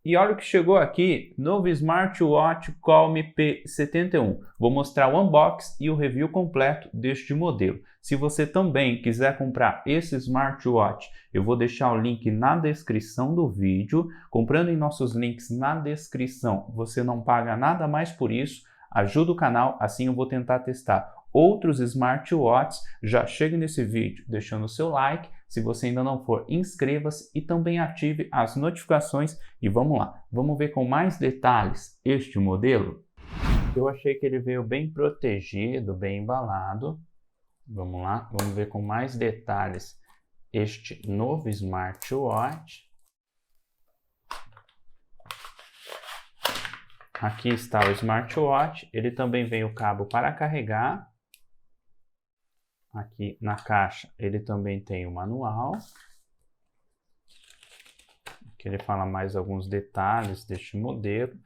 E olha o que chegou aqui, novo Smartwatch Calm P71. Vou mostrar o unboxing e o review completo deste modelo. Se você também quiser comprar esse Smartwatch, eu vou deixar o link na descrição do vídeo. Comprando em nossos links na descrição, você não paga nada mais por isso. Ajuda o canal, assim eu vou tentar testar outros smartwatches. Já chega nesse vídeo deixando o seu like. Se você ainda não for, inscreva-se e também ative as notificações. E vamos lá, vamos ver com mais detalhes este modelo. Eu achei que ele veio bem protegido, bem embalado. Vamos lá, vamos ver com mais detalhes este novo smartwatch. Aqui está o smartwatch, ele também vem o cabo para carregar. Aqui na caixa ele também tem o manual. Aqui ele fala mais alguns detalhes deste modelo.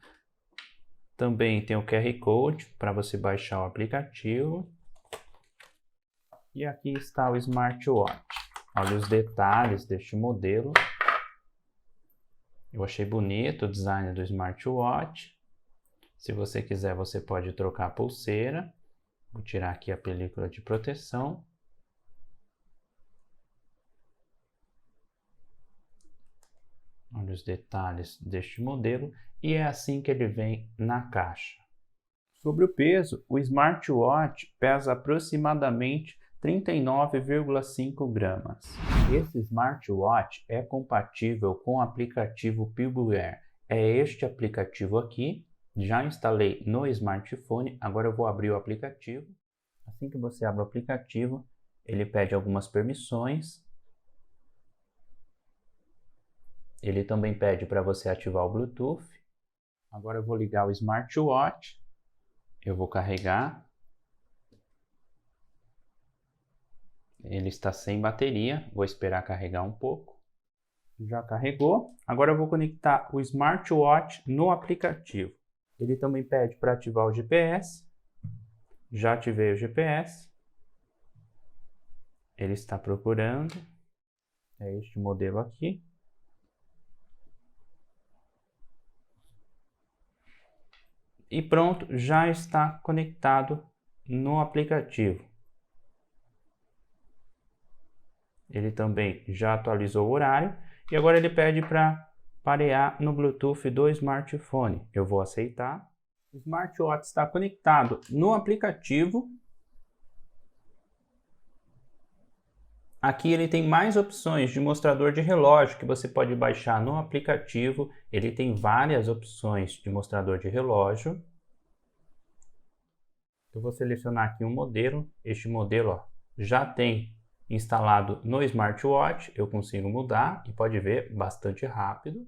Também tem o QR Code para você baixar o aplicativo. E aqui está o smartwatch. Olha os detalhes deste modelo. Eu achei bonito o design do smartwatch. Se você quiser, você pode trocar a pulseira. Vou tirar aqui a película de proteção. Olha os detalhes deste modelo. E é assim que ele vem na caixa. Sobre o peso, o smartwatch pesa aproximadamente 39,5 gramas. Esse smartwatch é compatível com o aplicativo PeopleWare. É este aplicativo aqui. Já instalei no smartphone, agora eu vou abrir o aplicativo. Assim que você abre o aplicativo, ele pede algumas permissões. Ele também pede para você ativar o Bluetooth. Agora eu vou ligar o smartwatch. Eu vou carregar. Ele está sem bateria, vou esperar carregar um pouco. Já carregou. Agora eu vou conectar o smartwatch no aplicativo. Ele também pede para ativar o GPS. Já ativei o GPS. Ele está procurando. É este modelo aqui. E pronto, já está conectado no aplicativo. Ele também já atualizou o horário. E agora ele pede para parear no Bluetooth do smartphone. Eu vou aceitar. O smartwatch está conectado no aplicativo. Aqui ele tem mais opções de mostrador de relógio que você pode baixar no aplicativo. Ele tem várias opções de mostrador de relógio. Eu vou selecionar aqui um modelo. Este modelo, ó, já tem instalado no smartwatch. Eu consigo mudar e pode ver bastante rápido.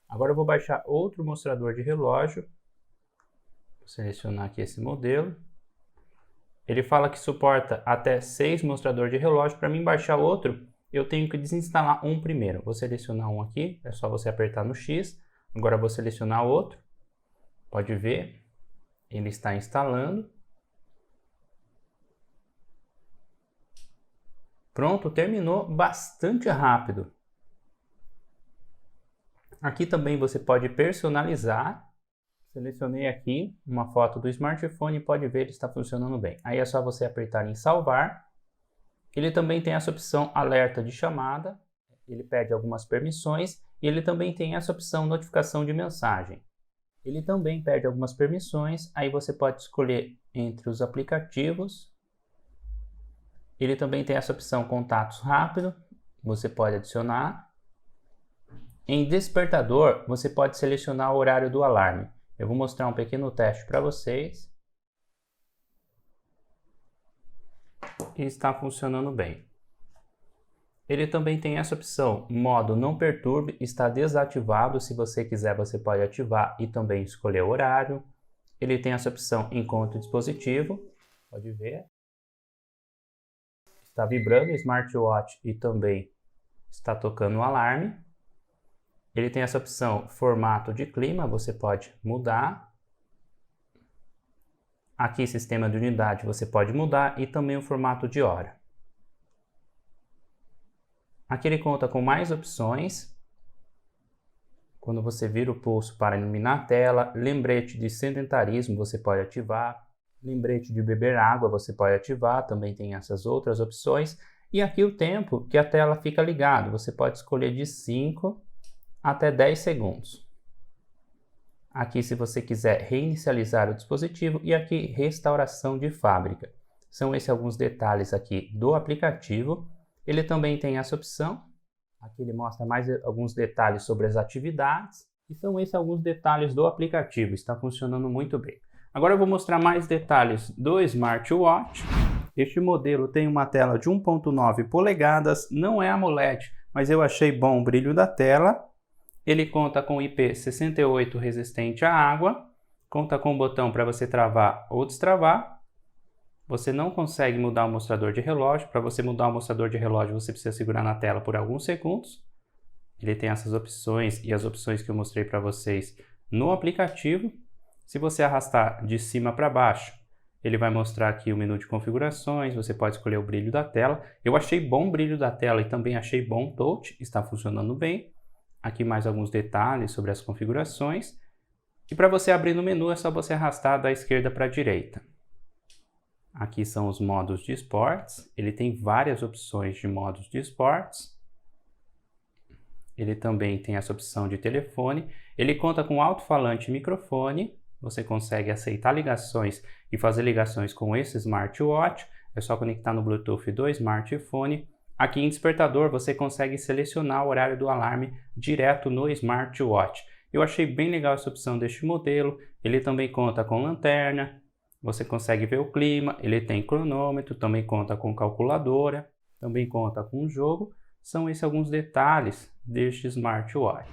Agora eu vou baixar outro mostrador de relógio. Vou selecionar aqui esse modelo. Ele fala que suporta até 6 mostradores de relógio. Para mim baixar outro, eu tenho que desinstalar um primeiro. Vou selecionar um aqui, é só você apertar no X. Agora eu vou selecionar outro. Pode ver, ele está instalando. Pronto, terminou bastante rápido. Aqui também você pode personalizar. Selecionei aqui uma foto do smartphone e pode ver que está funcionando bem. Aí é só você apertar em salvar. Ele também tem essa opção alerta de chamada. Ele pede algumas permissões e ele também tem essa opção notificação de mensagem. Ele também pede algumas permissões. Aí você pode escolher entre os aplicativos. Ele também tem essa opção contatos rápido. Você pode adicionar. Em despertador, você pode selecionar o horário do alarme. Eu vou mostrar um pequeno teste para vocês. E está funcionando bem. Ele também tem essa opção, modo não perturbe, está desativado. Se você quiser, você pode ativar e também escolher o horário. Ele tem essa opção encontre dispositivo. Pode ver. Está vibrando o smartwatch e também está tocando o alarme. Ele tem essa opção formato de clima, você pode mudar. Aqui sistema de unidade você pode mudar e também o formato de hora. Aqui ele conta com mais opções. Quando você vira o pulso para iluminar a tela, lembrete de sedentarismo você pode ativar, lembrete de beber água você pode ativar, também tem essas outras opções. E aqui o tempo que a tela fica ligada, você pode escolher de 5 até 10 segundos. Aqui se você quiser reinicializar o dispositivo e aqui restauração de fábrica. São esses alguns detalhes aqui do aplicativo. Ele também tem essa opção. Aqui ele mostra mais alguns detalhes sobre as atividades. E são esses alguns detalhes do aplicativo. Está funcionando muito bem. Agora eu vou mostrar mais detalhes do smartwatch. Este modelo tem uma tela de 1.9 polegadas. Não é AMOLED, mas eu achei bom o brilho da tela. Ele conta com IP68 resistente à água. Conta com um botão para você travar ou destravar. Você não consegue mudar o mostrador de relógio. Para você mudar o mostrador de relógio, você precisa segurar na tela por alguns segundos. Ele tem essas opções e as opções que eu mostrei para vocês no aplicativo. Se você arrastar de cima para baixo, ele vai mostrar aqui o menu de configurações. Você pode escolher o brilho da tela. Eu achei bom o brilho da tela e também achei bom o touch. Está funcionando bem. Aqui mais alguns detalhes sobre as configurações. E para você abrir no menu, é só você arrastar da esquerda para a direita. Aqui são os modos de esportes. Ele tem várias opções de modos de esportes. Ele também tem essa opção de telefone. Ele conta com alto-falante e microfone. Você consegue aceitar ligações e fazer ligações com esse smartwatch. É só conectar no Bluetooth do smartphone. Aqui em despertador você consegue selecionar o horário do alarme direto no smartwatch. Eu achei bem legal essa opção deste modelo. Ele também conta com lanterna. Você consegue ver o clima, ele tem cronômetro, também conta com calculadora, também conta com jogo. São esses alguns detalhes deste smartwatch.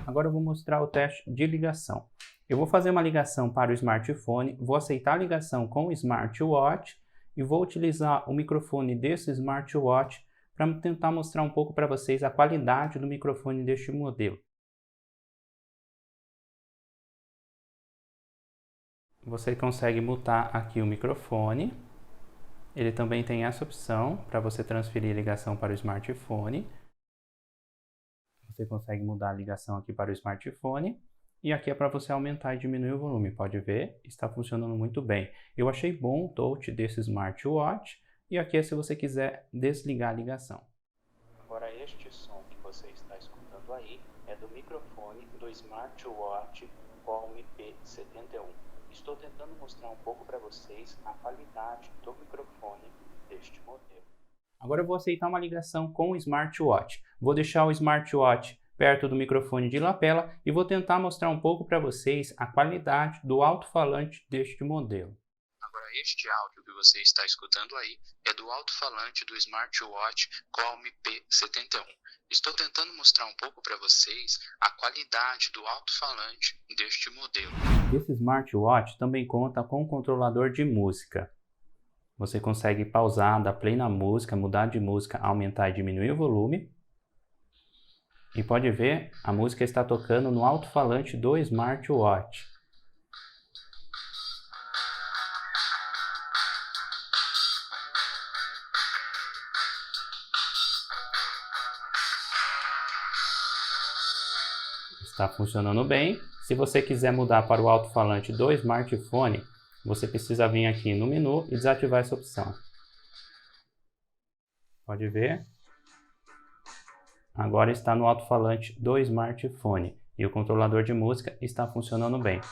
Agora eu vou mostrar o teste de ligação. Eu vou fazer uma ligação para o smartphone, vou aceitar a ligação com o smartwatch e vou utilizar o microfone desse smartwatch para tentar mostrar um pouco para vocês a qualidade do microfone deste modelo. Você consegue mutar aqui o microfone. Ele também tem essa opção para você transferir a ligação para o smartphone. Você consegue mudar a ligação aqui para o smartphone. E aqui é para você aumentar e diminuir o volume. Pode ver, está funcionando muito bem. Eu achei bom o touch desse smartwatch. E aqui é se você quiser desligar a ligação. Agora este som que você está escutando aí é do microfone do smartwatch Qualcomm P71. Estou tentando mostrar um pouco para vocês a qualidade do microfone deste modelo. Agora eu vou aceitar uma ligação com o smartwatch. Vou deixar o smartwatch perto do microfone de lapela e vou tentar mostrar um pouco para vocês a qualidade do alto-falante deste modelo. Agora este áudio que você está escutando aí é do alto-falante do smartwatch Qualcomm P71. Estou tentando mostrar um pouco para vocês a qualidade do alto-falante deste modelo. Esse smartwatch também conta com um controlador de música. Você consegue pausar, dar play na música, mudar de música, aumentar e diminuir o volume. E pode ver, a música está tocando no alto-falante do smartwatch. Está funcionando bem. Se você quiser mudar para o alto-falante do smartphone, você precisa vir aqui no menu e desativar essa opção. Pode ver. Agora está no alto-falante do smartphone e o controlador de música está funcionando bem.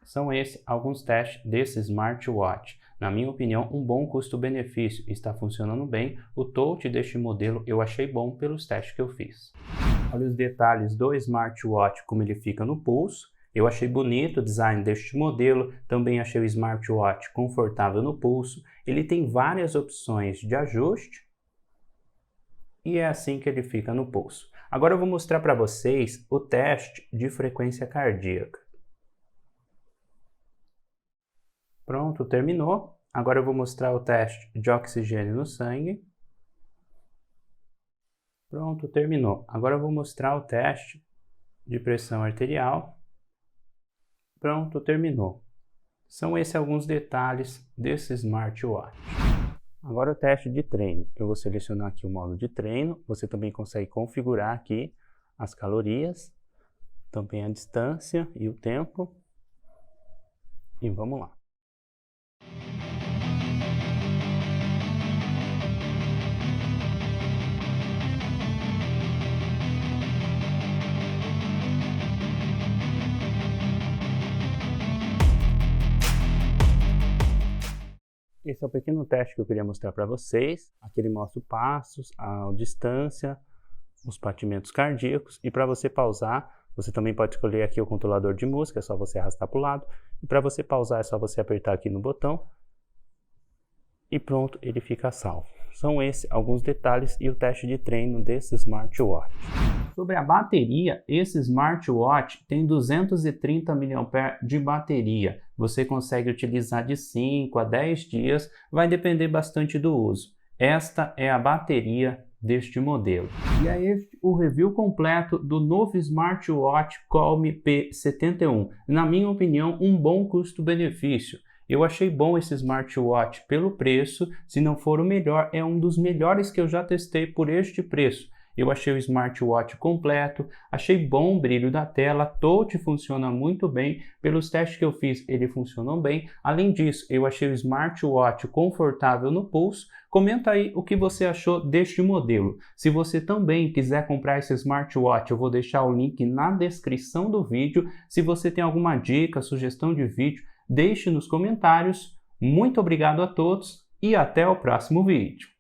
São esses alguns testes desse smartwatch. Na minha opinião, um bom custo-benefício, está funcionando bem. O touch deste modelo eu achei bom pelos testes que eu fiz. Olha os detalhes do smartwatch, como ele fica no pulso. Eu achei bonito o design deste modelo, também achei o smartwatch confortável no pulso. Ele tem várias opções de ajuste e é assim que ele fica no pulso. Agora eu vou mostrar para vocês o teste de frequência cardíaca. Pronto, terminou. Agora eu vou mostrar o teste de oxigênio no sangue. Pronto, terminou. Agora eu vou mostrar o teste de pressão arterial. Pronto, terminou. São esses alguns detalhes desse smartwatch. Agora o teste de treino. Eu vou selecionar aqui o modo de treino. Você também consegue configurar aqui as calorias, também a distância e o tempo. E vamos lá. Esse é o pequeno teste que eu queria mostrar para vocês. Aqui ele mostra os passos, a distância, os batimentos cardíacos. E para você pausar, você também pode escolher aqui o controlador de música, é só você arrastar para o lado. E para você pausar é só você apertar aqui no botão. E pronto, ele fica salvo. São esses alguns detalhes e o teste de treino desse smartwatch. Sobre a bateria, esse smartwatch tem 230 mAh de bateria. Você consegue utilizar de 5 a 10 dias, vai depender bastante do uso. Esta é a bateria deste modelo. E é este o review completo do novo smartwatch Calm P71. Na minha opinião, um bom custo-benefício. Eu achei bom esse smartwatch pelo preço, se não for o melhor, é um dos melhores que eu já testei por este preço. Eu achei o smartwatch completo, achei bom o brilho da tela, touch funciona muito bem, pelos testes que eu fiz ele funcionou bem. Além disso, eu achei o smartwatch confortável no pulso. Comenta aí o que você achou deste modelo. Se você também quiser comprar esse smartwatch, eu vou deixar o link na descrição do vídeo. Se você tem alguma dica, sugestão de vídeo, deixe nos comentários. Muito obrigado a todos e até o próximo vídeo.